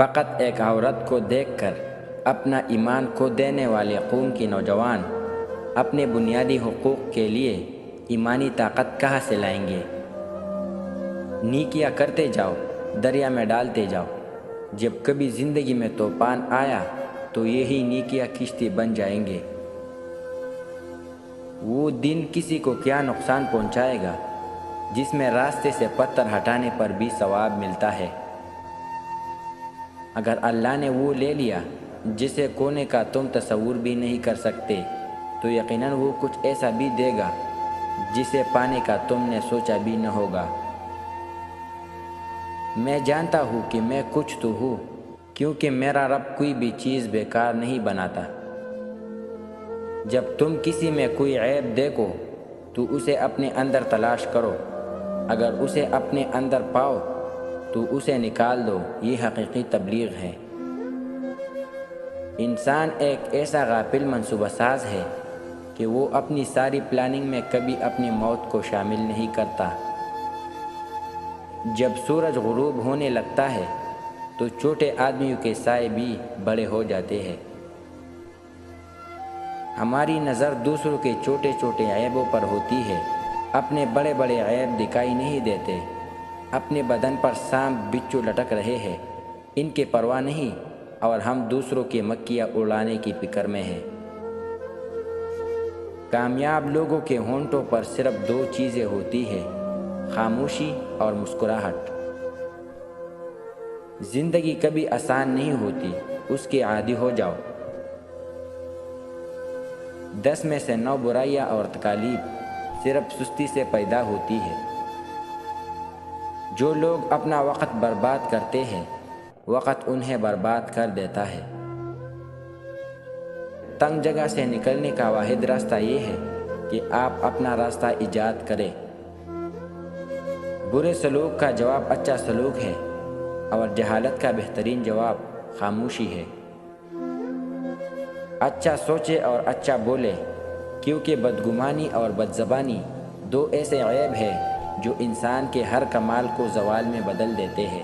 فقط ایک عورت کو دیکھ کر اپنا ایمان کھو دینے والے قوم کے نوجوان اپنے بنیادی حقوق کے لیے ایمانی طاقت کہاں سے لائیں گے؟ نیکیاں کرتے جاؤ، دریا میں ڈالتے جاؤ، جب کبھی زندگی میں طوفان آیا تو یہی نیکیاں کشتی بن جائیں گے۔ وہ دن کسی کو کیا نقصان پہنچائے گا جس میں راستے سے پتھر ہٹانے پر بھی ثواب ملتا ہے۔ اگر اللہ نے وہ لے لیا جسے کونے کا تم تصور بھی نہیں کر سکتے تو یقیناً وہ کچھ ایسا بھی دے گا جسے پانے کا تم نے سوچا بھی نہ ہوگا۔ میں جانتا ہوں کہ میں کچھ تو ہوں، کیونکہ میرا رب کوئی بھی چیز بیکار نہیں بناتا۔ جب تم کسی میں کوئی عیب دیکھو تو اسے اپنے اندر تلاش کرو، اگر اسے اپنے اندر پاؤ تو اسے نکال دو، یہ حقیقی تبلیغ ہے۔ انسان ایک ایسا غافل منصوبہ ساز ہے کہ وہ اپنی ساری پلاننگ میں کبھی اپنی موت کو شامل نہیں کرتا۔ جب سورج غروب ہونے لگتا ہے تو چھوٹے آدمیوں کے سائے بھی بڑے ہو جاتے ہیں۔ ہماری نظر دوسروں کے چھوٹے چھوٹے عیبوں پر ہوتی ہے، اپنے بڑے بڑے عیب دکھائی نہیں دیتے۔ اپنے بدن پر سانپ بچھو لٹک رہے ہیں، ان کی پرواہ نہیں، اور ہم دوسروں کی مکھیاں اڑانے کی فکر میں ہیں۔ کامیاب لوگوں کے ہونٹوں پر صرف دو چیزیں ہوتی ہیں، خاموشی اور مسکراہٹ۔ زندگی کبھی آسان نہیں ہوتی، اس کے عادی ہو جاؤ۔ 10 میں سے 9 برائیاں اور تکالیف صرف سستی سے پیدا ہوتی ہے۔ جو لوگ اپنا وقت برباد کرتے ہیں، وقت انہیں برباد کر دیتا ہے۔ تنگ جگہ سے نکلنے کا واحد راستہ یہ ہے کہ آپ اپنا راستہ ایجاد کریں۔ برے سلوک کا جواب اچھا سلوک ہے، اور جہالت کا بہترین جواب خاموشی ہے۔ اچھا سوچے اور اچھا بولے، کیونکہ بدگمانی اور بدزبانی 2 ایسے عیب ہیں جو انسان کے ہر کمال کو زوال میں بدل دیتے ہیں۔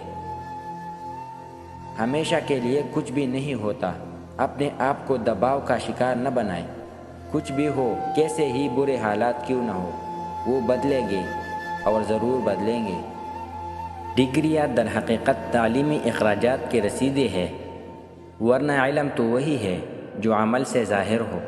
ہمیشہ کے لیے کچھ بھی نہیں ہوتا، اپنے آپ کو دباؤ کا شکار نہ بنائیں۔ کچھ بھی ہو، کیسے ہی برے حالات کیوں نہ ہو، وہ بدلیں گے اور ضرور بدلیں گے۔ ڈگریاں در حقیقت تعلیمی اخراجات کے رسیدے ہیں، ورنہ علم تو وہی ہے جو عمل سے ظاہر ہو۔